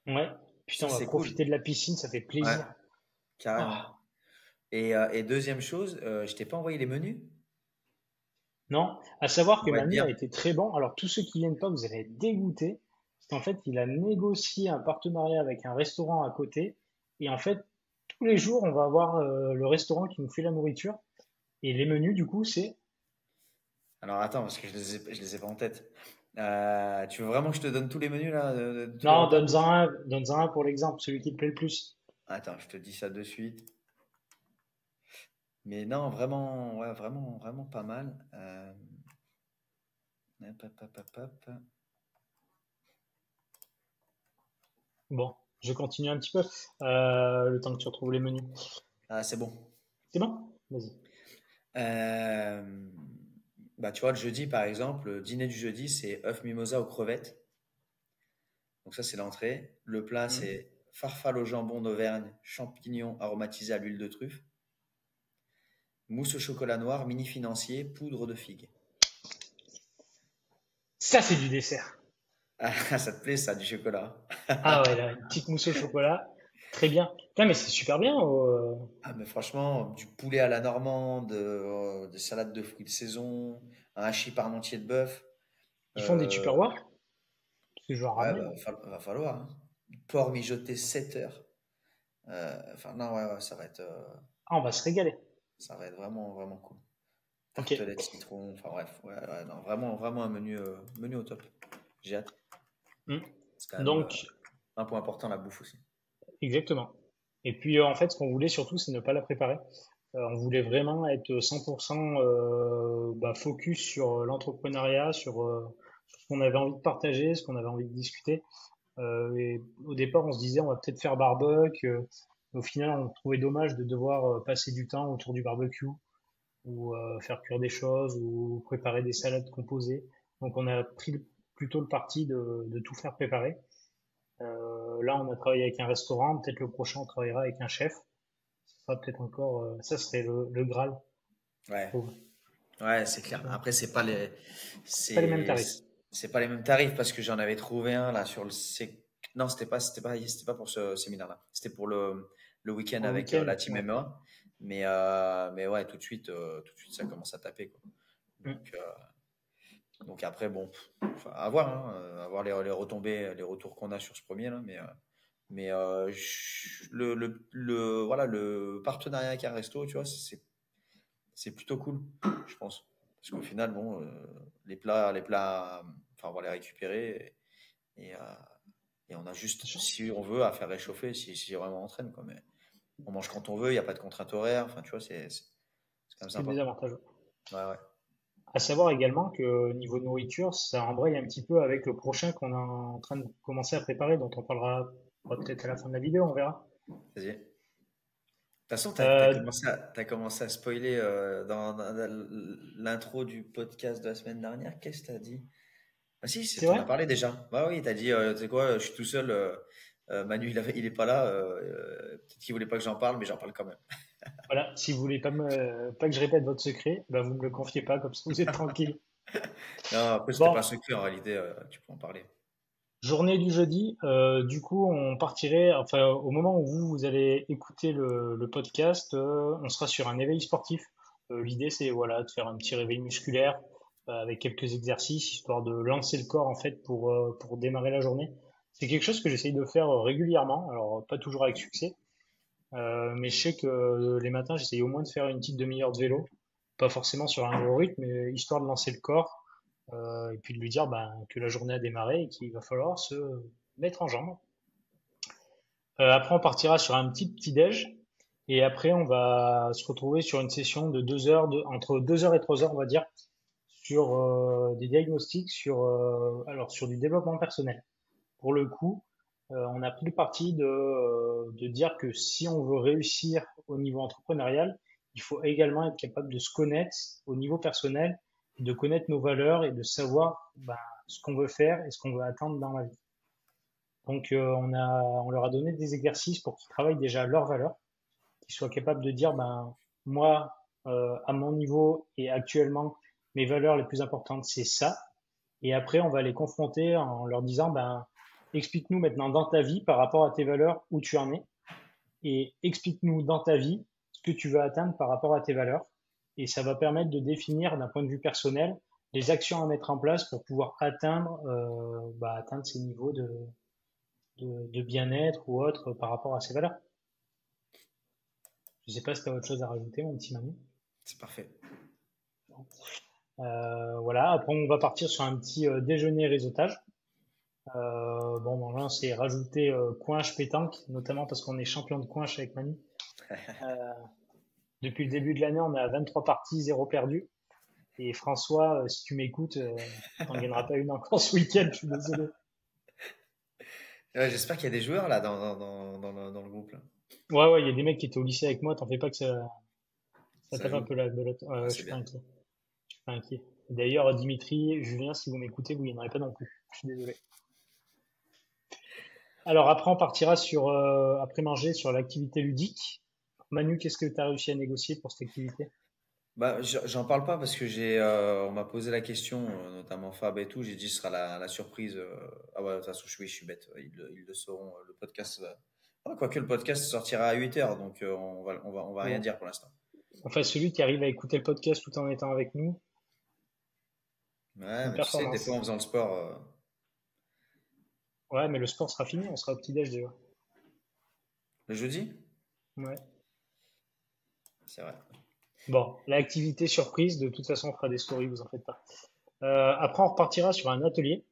Speaker 1: hein.
Speaker 2: Ouais. Putain,
Speaker 1: Ça,
Speaker 2: on va
Speaker 1: c'est cool.
Speaker 2: profiter de la piscine, ça fait
Speaker 1: Ouais,
Speaker 2: plaisir.
Speaker 1: carrément.
Speaker 2: Ah.
Speaker 1: Et deuxième chose, je t'ai pas envoyé les menus.
Speaker 2: Non, à savoir que
Speaker 1: On va être
Speaker 2: Manu
Speaker 1: bien.
Speaker 2: a été très bon. Alors, tous ceux qui viennent pas, vous allez être dégoûtés. Parce qu'en fait, il a négocié un partenariat avec un restaurant à côté. Et en fait, tous les jours, on va avoir le restaurant qui nous fait la nourriture. Et les menus, du coup, c'est...
Speaker 1: Alors attends, parce que je les ai pas en tête. Tu veux vraiment que je te donne tous les menus là, de tous les
Speaker 2: Non,
Speaker 1: repas?
Speaker 2: donne-en un pour l'exemple, celui qui te plaît le plus.
Speaker 1: Attends, je te dis ça de suite. Mais non, vraiment, ouais, vraiment, vraiment pas mal. Hop, hop, hop, hop, hop.
Speaker 2: Bon, je continue un petit peu, le temps que tu retrouves les menus.
Speaker 1: Ah, c'est bon.
Speaker 2: C'est bon? Vas-y.
Speaker 1: Euh, Bah, tu vois, le jeudi, par exemple, le dîner du jeudi, c'est œuf mimosa aux crevettes. Donc ça, c'est l'entrée. Le plat,
Speaker 2: Mhm.
Speaker 1: c'est farfalle au jambon d'Auvergne, champignons aromatisés à l'huile de truffe, mousse au chocolat noir, mini financier, poudre de figue.
Speaker 2: Ça, c'est du dessert.
Speaker 1: Ah, ça te plaît, ça, du chocolat?
Speaker 2: Ah ouais, là, une petite mousse au chocolat. Très bien. Putain, mais c'est super bien.
Speaker 1: Ah, mais franchement, du poulet à la normande, des salades de fruits de saison, un hachis parmentier de bœuf.
Speaker 2: Ils font des
Speaker 1: Euh,
Speaker 2: tupperwares? Parce que je vais en
Speaker 1: ouais,
Speaker 2: ramener,
Speaker 1: bah,
Speaker 2: moi.
Speaker 1: va falloir, hein. Porc mijoté 7 heures. Enfin, non, ouais, ouais,
Speaker 2: Ah, on va se régaler.
Speaker 1: ça va être vraiment, vraiment cool.
Speaker 2: Ok.
Speaker 1: Tartelette citron, enfin bref, ouais, ouais, non, vraiment, vraiment un menu au top. J'ai hâte.
Speaker 2: Hmm.
Speaker 1: C'est quand même
Speaker 2: Donc,
Speaker 1: un point important, la bouffe aussi.
Speaker 2: exactement. Et puis, en fait, ce qu'on voulait surtout, c'est ne pas la préparer. On voulait vraiment être 100% bah, focus sur l'entrepreneuriat, sur ce qu'on avait envie de partager, ce qu'on avait envie de discuter. Et au départ, on se disait, on va peut-être faire barbecue. Au final, on trouvait dommage de devoir passer du temps autour du barbecue ou faire cuire des choses ou préparer des salades composées. Donc, on a pris plutôt le parti de tout faire préparer. Là, on a travaillé avec un restaurant. Peut-être le prochain, on travaillera avec un chef. Ce sera peut-être encore, ça serait le Graal, je
Speaker 1: Ouais,
Speaker 2: trouve.
Speaker 1: ouais, c'est
Speaker 2: Tu
Speaker 1: clair.
Speaker 2: vois.
Speaker 1: Après,
Speaker 2: C'est pas les mêmes
Speaker 1: c'est,
Speaker 2: tarifs.
Speaker 1: c'est pas les mêmes tarifs parce que j'en avais trouvé un là sur non, c'était pas pour ce séminaire-là. C'était pour le week-end
Speaker 2: Pour le
Speaker 1: avec
Speaker 2: week-end,
Speaker 1: la team
Speaker 2: ouais.
Speaker 1: MMA. Mais ouais, tout de suite, ça commence à taper, quoi.
Speaker 2: Mm.
Speaker 1: Donc, donc après, bon, enfin, à voir, hein, à voir les retombées, les retours qu'on a sur ce premier là, voilà, le partenariat avec un resto, tu vois, c'est plutôt cool, je pense, parce qu'au final, bon, les plats, enfin, on va les récupérer et, et on a juste,
Speaker 2: C'est sûr.
Speaker 1: si on veut, à faire réchauffer, si vraiment on traîne, quoi. Mais on mange quand on veut, il n'y a pas de contrainte horaire, enfin, tu vois, c'est quand même
Speaker 2: C'est
Speaker 1: sympa.
Speaker 2: désavantageux.
Speaker 1: Ouais, ouais.
Speaker 2: À savoir également que niveau nourriture, ça embraye un petit peu avec le prochain qu'on est en train de commencer à préparer, dont on parlera peut-être à la fin de la vidéo, on verra.
Speaker 1: Vas-y. De toute façon,
Speaker 2: Euh,
Speaker 1: t'as commencé à spoiler dans l'intro du podcast de la semaine dernière. Qu'est-ce que t'as dit? Ah si,
Speaker 2: c'est
Speaker 1: t'en
Speaker 2: vrai?
Speaker 1: as parlé déjà. Bah oui, t'as dit, tu sais quoi, je suis tout seul. Manu, il est pas là. Peut-être qu'il voulait pas que j'en parle, mais j'en parle quand même.
Speaker 2: Voilà, si vous voulez pas que je répète votre secret, bah vous me le confiez pas, comme ça vous êtes tranquille.
Speaker 1: Non, après, c'était pas
Speaker 2: Bon,
Speaker 1: secret en réalité. Tu peux en parler.
Speaker 2: journée du jeudi, du coup on partirait, enfin au moment où vous allez écouter le podcast, on sera sur un éveil sportif. L'idée c'est voilà de faire un petit réveil musculaire avec quelques exercices histoire de lancer le corps en fait pour démarrer la journée. C'est quelque chose que j'essaye de faire régulièrement, alors pas toujours avec succès, mais je sais que les matins j'essaye au moins de faire une petite demi-heure de vélo, pas forcément sur un gros rythme, mais histoire de lancer le corps et puis de lui dire ben, que la journée a démarré et qu'il va falloir se mettre en jambe. Après, on partira sur un petit déj. Et après, on va se retrouver sur une session de 2 heures, entre 2 heures et 3 heures, on va dire, sur des diagnostics, alors sur du développement personnel. Pour le coup, on a pris le parti de dire que si on veut réussir au niveau entrepreneurial, il faut également être capable de se connaître au niveau personnel, et de connaître nos valeurs et de savoir ce qu'on veut faire et ce qu'on veut atteindre dans la vie. Donc, on leur a donné des exercices pour qu'ils travaillent déjà leurs valeurs, qu'ils soient capables de dire, moi, à mon niveau et actuellement, mes valeurs les plus importantes, c'est ça. Et après, on va les confronter en leur disant, explique-nous maintenant dans ta vie par rapport à tes valeurs où tu en es. Et explique-nous dans ta vie ce que tu veux atteindre par rapport à tes valeurs. Et ça va permettre de définir d'un point de vue personnel les actions à mettre en place pour pouvoir atteindre ces niveaux de bien-être ou autre par rapport à ces valeurs. Je sais pas si tu as autre chose à rajouter, mon petit Manu.
Speaker 1: C'est parfait.
Speaker 2: Voilà, après on va partir sur un petit déjeuner réseautage. Là, c'est rajouter coinche pétanque, notamment parce qu'on est champion de coinche avec Manu. Depuis le début de l'année, on est à 23 parties, 0 perdu. Et François, si tu m'écoutes, t'en gagneras pas une encore ce week-end, je suis désolé.
Speaker 1: Ouais, j'espère qu'il y a des joueurs là dans le groupe là.
Speaker 2: Ouais, il y a des mecs qui étaient au lycée avec moi, t'en fais pas que ça
Speaker 1: Ça
Speaker 2: tape un
Speaker 1: joue.
Speaker 2: peu la belote.
Speaker 1: Ah,
Speaker 2: Je
Speaker 1: c'est
Speaker 2: suis pas
Speaker 1: bien.
Speaker 2: inquiet. Je suis pas inquiet. D'ailleurs, Dimitri, Julien, si vous m'écoutez, vous gagnerez pas non plus. Je suis désolé. Alors après, on partira après manger, sur l'activité ludique. Manu, qu'est-ce que tu as réussi à négocier pour cette activité?
Speaker 1: Bah, j'en parle pas parce que on m'a posé la question, notamment Fab et tout. J'ai dit ce sera la surprise. Ah ouais, de toute façon, je suis bête. Ils le sauront. Le podcast, quoique le podcast sortira à 8 heures, donc on va rien
Speaker 2: Bon.
Speaker 1: dire pour l'instant.
Speaker 2: Enfin, celui qui arrive à écouter le podcast tout en étant avec nous, c'est
Speaker 1: Ouais,
Speaker 2: une
Speaker 1: mais tu sais, des fois
Speaker 2: performance.
Speaker 1: en faisant le sport,
Speaker 2: Ouais, mais le sport sera fini, on sera au petit-déj déjà.
Speaker 1: le jeudi,
Speaker 2: Ouais.
Speaker 1: c'est vrai.
Speaker 2: Bon, l'activité surprise, de toute façon, on fera des stories, vous en faites pas. Après, on repartira sur un atelier.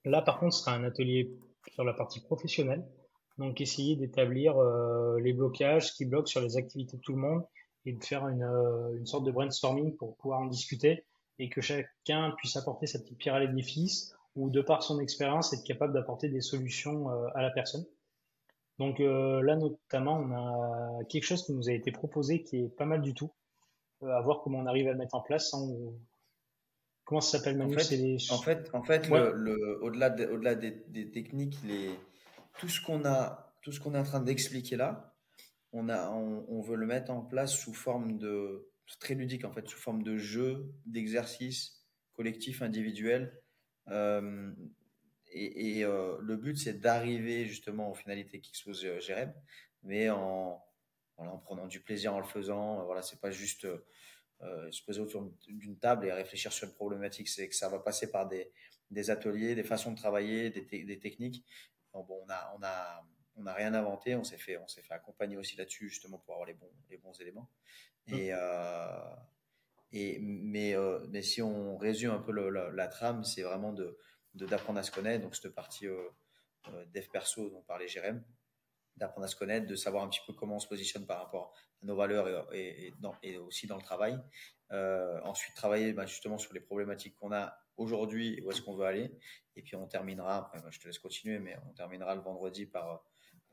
Speaker 2: Là, par contre, ce sera un atelier sur la partie professionnelle. Donc, essayer d'établir les blocages, ce qui bloque sur les activités de tout le monde et de faire une sorte de brainstorming pour pouvoir en discuter et que chacun puisse apporter sa petite pierre à l'édifice ou, de par son expérience, être capable d'apporter des solutions à la personne. Donc là, notamment, on a quelque chose qui nous a été proposé qui est pas mal du tout. À voir comment on arrive à le mettre en place. Comment ça s'appelle,
Speaker 1: En
Speaker 2: Manu? C'est
Speaker 1: fait,
Speaker 2: les... Ouais,
Speaker 1: au-delà des techniques, tout ce qu'on est en train d'expliquer là, on veut le mettre en place sous forme c'est très ludique en fait, sous forme de jeu, d'exercice collectif, individuel. Euh, le but, c'est d'arriver justement aux finalités qu'expose Jérém, mais voilà, en prenant du plaisir en le faisant. Voilà, c'est pas juste se poser autour d'une table et réfléchir sur une problématique. C'est que ça va passer par des ateliers, des façons de travailler, des techniques. Bon, on a rien inventé. On s'est fait accompagner aussi là-dessus justement pour avoir les bons éléments. Et, mais si on résume un peu la trame, c'est vraiment d'apprendre à se connaître. Donc cette partie dev perso dont parlait Jérém, d'apprendre à se connaître, de savoir un petit peu comment on se positionne par rapport à nos valeurs et aussi dans le travail. Ensuite, travailler justement sur les problématiques qu'on a aujourd'hui et où est-ce qu'on veut aller. Et puis on terminera, après je te laisse continuer, mais on terminera le vendredi par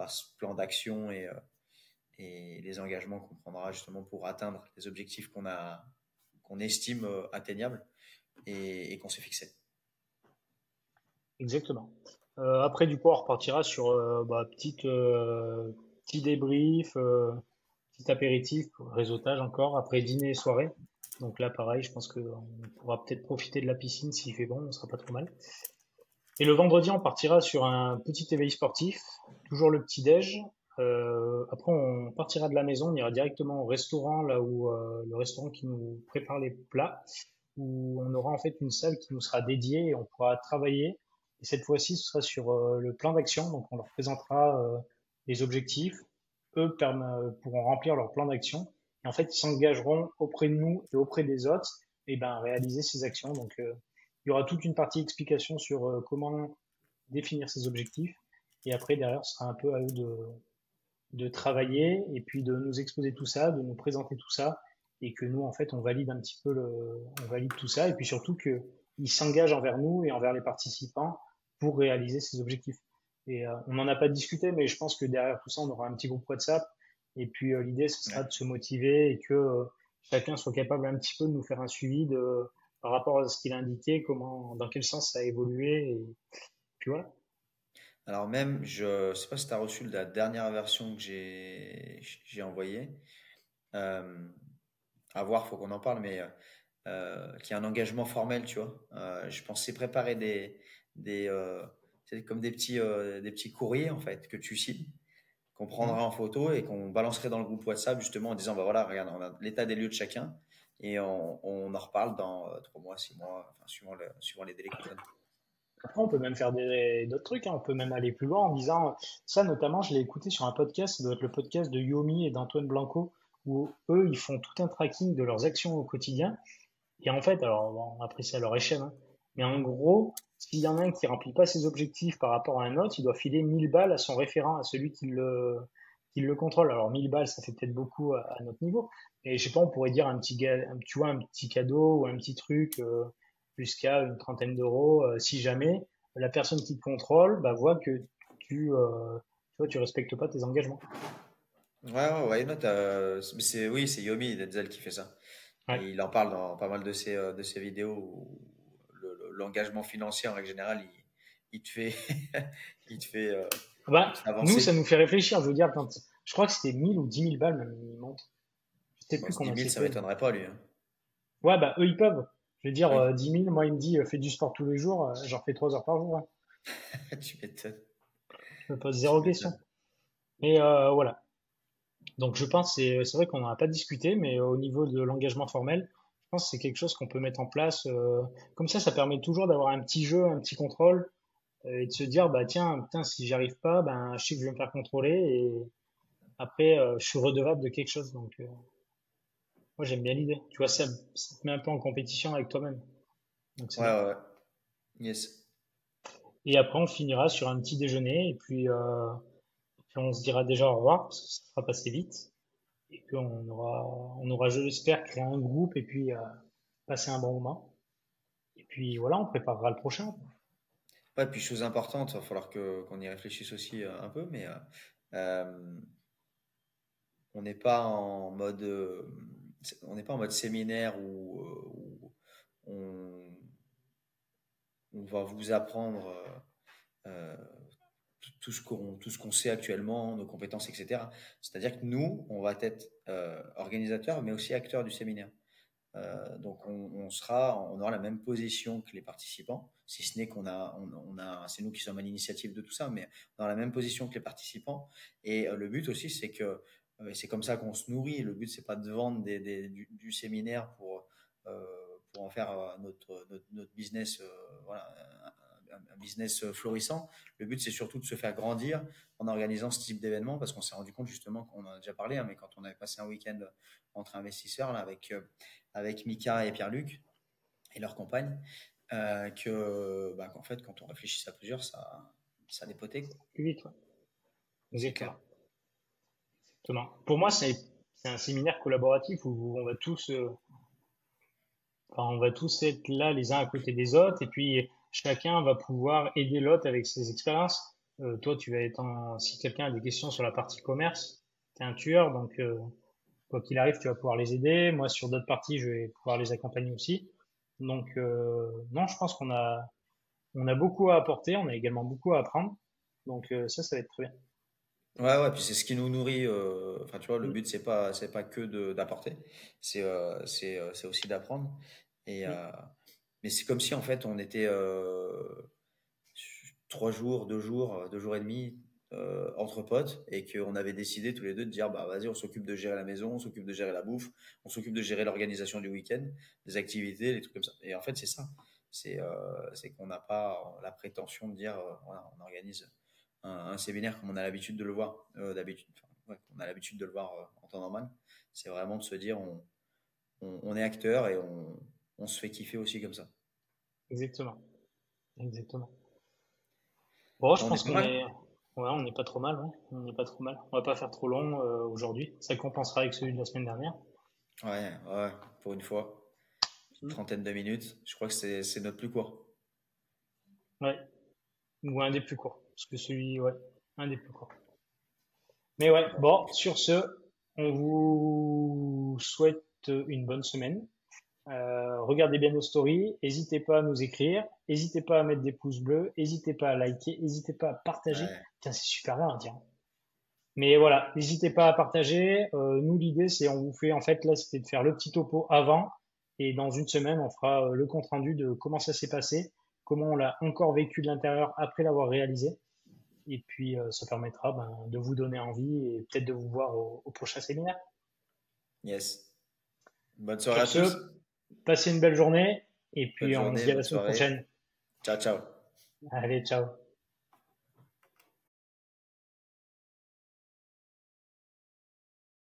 Speaker 1: ce plan d'action et les engagements qu'on prendra justement pour atteindre les objectifs qu'on estime atteignables et qu'on s'est fixés.
Speaker 2: exactement. Après, du coup, on repartira sur petit débrief, petit apéritif, réseautage encore, après dîner et soirée. Donc là, pareil, je pense qu'on pourra peut-être profiter de la piscine s'il fait bon, on sera pas trop mal. Et le vendredi, on partira sur un petit éveil sportif, toujours le petit-déj. Après, on partira de la maison, on ira directement au restaurant, là où le restaurant qui nous prépare les plats, où on aura en fait une salle qui nous sera dédiée et on pourra travailler. Et cette fois-ci, ce sera sur le plan d'action, donc on leur présentera les objectifs. Eux pourront remplir leur plan d'action. Et en fait, ils s'engageront auprès de nous et auprès des autres et à réaliser ces actions. Donc, il y aura toute une partie explication sur comment définir ces objectifs Et après, derrière, ce sera un peu à eux de travailler et puis de nous exposer tout ça, de nous présenter tout ça et que nous, en fait, on valide un petit peu on valide tout ça et puis surtout qu'ils s'engagent envers nous et envers les participants pour réaliser ces objectifs. Et on n'en a pas discuté, mais je pense que derrière tout ça, on aura un petit groupe WhatsApp et puis l'idée, ce sera
Speaker 1: Ouais.
Speaker 2: de se motiver et que chacun soit capable un petit peu de nous faire un suivi par rapport à ce qu'il a indiqué, dans quel sens ça a évolué et puis voilà.
Speaker 1: Alors même, je sais pas si tu as reçu la dernière version que j'ai envoyée. Euh, à voir, faut qu'on en parle, mais qu'il y a un engagement formel, tu vois. Je pensais préparer des c'est comme des petits courriers en fait que tu signes, qu'on
Speaker 2: Mhm.
Speaker 1: prendra en photo et qu'on balancerait dans le groupe WhatsApp justement en disant bah voilà, regarde, on a l'état des lieux de chacun et on en reparle dans 3 mois, 6 mois, enfin suivant les délais qui traînent.
Speaker 2: Après, on peut même faire d'autres trucs, hein. On peut même aller plus loin en disant, ça notamment, je l'ai écouté sur un podcast, ça doit être le podcast de Yomi et d'Antoine Blanco, où eux, ils font tout un tracking de leurs actions au quotidien. Et en fait, alors, bon, après, c'est à leur échelle, hein. Mais en gros, s'il y en a un qui remplit pas ses objectifs par rapport à un autre, il doit filer 1000 balles à son référent, à celui qui le contrôle. Alors, 1000 balles, ça fait peut-être beaucoup à notre niveau. Et je sais pas, on pourrait dire tu vois, un petit cadeau ou un petit truc, jusqu'à une trentaine d'euros, si jamais la personne qui te contrôle, bah, voit que tu vois, tu respectes pas tes engagements.
Speaker 1: Ouais, ouais, why not, oui, c'est Yomi Denzel qui fait ça.
Speaker 2: Ouais.
Speaker 1: Et il en parle dans pas mal de ses vidéos où l'engagement financier en règle générale, il te fait, il te fait, euh, il
Speaker 2: Bah,
Speaker 1: te fait
Speaker 2: nous, ça
Speaker 1: avancer.
Speaker 2: nous fait réfléchir. Je veux dire, je crois que c'était 1000 ou 10 000 balles, même, il monte. Je sais
Speaker 1: Bon,
Speaker 2: plus
Speaker 1: ce 10
Speaker 2: combien
Speaker 1: 000, ça
Speaker 2: c'était.
Speaker 1: m'étonnerait pas, lui, hein.
Speaker 2: Ouais, bah, eux, ils peuvent. Je veux dire,
Speaker 1: Oui,
Speaker 2: 10 000, moi, il me dit, fais du sport tous les jours, j'en fais 3 heures par jour, hein.
Speaker 1: tu m'étonnes,
Speaker 2: Je me pose
Speaker 1: tu
Speaker 2: zéro question.
Speaker 1: m'étonnes.
Speaker 2: Mais voilà. Donc, je pense, c'est vrai qu'on n'en a pas discuté, mais au niveau de l'engagement formel, je pense que c'est quelque chose qu'on peut mettre en place. Comme ça permet toujours d'avoir un petit jeu, un petit contrôle, et de se dire, bah, tiens, putain, si j'y arrive pas, ben, je sais que je vais me faire contrôler, et après, je suis redevable de quelque chose. Donc, moi, j'aime bien l'idée. Tu vois, ça te met un peu en compétition avec toi-même. Donc, c'est
Speaker 1: Ouais,
Speaker 2: bien.
Speaker 1: ouais, ouais. Yes.
Speaker 2: Et après, on finira sur un petit déjeuner, et puis on se dira déjà au revoir, parce que ça sera passé vite. Et puis, on aura, je l'espère, créé un groupe, et puis passé un bon moment. Et puis, voilà, on préparera le prochain.
Speaker 1: Ouais, puis chose importante, il va falloir qu'on y réfléchisse aussi un peu, mais euh, on n'est pas en mode, on n'est pas en mode séminaire où on va vous apprendre euh, tout ce qu'on sait actuellement, nos compétences, etc. C'est-à-dire que nous, on va être organisateurs, mais aussi acteurs du séminaire. Donc on aura la même position que les participants, si ce n'est c'est nous qui sommes à l'initiative de tout ça, mais on aura la même position que les participants. Et le but aussi, c'est que c'est comme ça qu'on se nourrit. Le but, c'est pas de vendre du séminaire euh, pour en faire notre business, voilà, un business florissant. Le but, c'est surtout de se faire grandir en organisant ce type d'événement, parce qu'on s'est rendu compte justement qu'on en a déjà parlé, hein, mais quand on avait passé un week-end entre investisseurs là, avec Mika et Pierre-Luc et leur compagne, qu'en fait, quand on réfléchit à plusieurs, ça dépotait, quoi.
Speaker 2: Plus vite, ouais.
Speaker 1: C'est clair.
Speaker 2: Exactement. Exactement. Pour moi, c'est un séminaire collaboratif où on va tous être là les uns à côté des autres et puis chacun va pouvoir aider l'autre avec ses expériences. Toi, si quelqu'un a des questions sur la partie commerce, t'es un tueur, donc quoi qu'il arrive, tu vas pouvoir les aider. Moi, sur d'autres parties, je vais pouvoir les accompagner aussi. Donc, non, je pense on a beaucoup à apporter, on a également beaucoup à apprendre. Donc, ça va être très bien.
Speaker 1: Ouais, ouais, puis c'est ce qui nous nourrit. Enfin, tu vois, le
Speaker 2: Mm,
Speaker 1: but, c'est pas que d'apporter, c'est aussi d'apprendre. Et,
Speaker 2: mm.
Speaker 1: mais c'est comme si, en fait, on était 3 jours, 2 jours, 2 jours et demi entre potes et qu'on avait décidé tous les deux de dire bah vas-y, on s'occupe de gérer la maison, on s'occupe de gérer la bouffe, on s'occupe de gérer l'organisation du week-end, des activités, des trucs comme ça. Et en fait, c'est ça. C'est qu'on n'a pas la prétention de dire voilà, on organise un séminaire comme on a l'habitude de le voir d'habitude, enfin, ouais, on a l'habitude de le voir en temps normal. C'est vraiment de se dire on est acteur et on se fait kiffer aussi comme ça.
Speaker 2: Exactement. Exactement. Bon, je
Speaker 1: Bon, on est
Speaker 2: pense
Speaker 1: pas mal.
Speaker 2: Ouais, on n'est pas trop mal, ouais. On n'est pas trop mal. On va pas faire trop long aujourd'hui. Ça compensera avec celui de la semaine dernière.
Speaker 1: Ouais, ouais, pour une fois. Une
Speaker 2: Mm.
Speaker 1: trentaine de minutes. Je crois que c'est notre plus court.
Speaker 2: Ouais. Ou un des plus courts. Parce que celui, ouais, un des plus courts. Mais ouais,
Speaker 1: Bon.
Speaker 2: bon, sur ce, on vous souhaite une bonne semaine. Regardez bien nos stories, n'hésitez pas à nous écrire, n'hésitez pas à mettre des pouces bleus, n'hésitez pas à liker, n'hésitez pas à partager.
Speaker 1: Ouais.
Speaker 2: Putain, c'est super rare à dire. Mais voilà, n'hésitez pas à partager. Nous, l'idée, c'est on vous fait, en fait, là, c'était de faire le petit topo avant. Et dans une semaine, on fera le compte rendu de comment ça s'est passé, comment on l'a encore vécu de l'intérieur après l'avoir réalisé. Et puis, ça permettra de vous donner envie et peut-être de vous voir au prochain séminaire.
Speaker 1: Yes. Bonne soirée à
Speaker 2: Sur
Speaker 1: tous.
Speaker 2: ce, passez une belle journée et
Speaker 1: Bonne
Speaker 2: puis on se
Speaker 1: journée,
Speaker 2: dit à la
Speaker 1: bonne
Speaker 2: semaine
Speaker 1: soirée.
Speaker 2: prochaine.
Speaker 1: Ciao, ciao.
Speaker 2: Allez, ciao.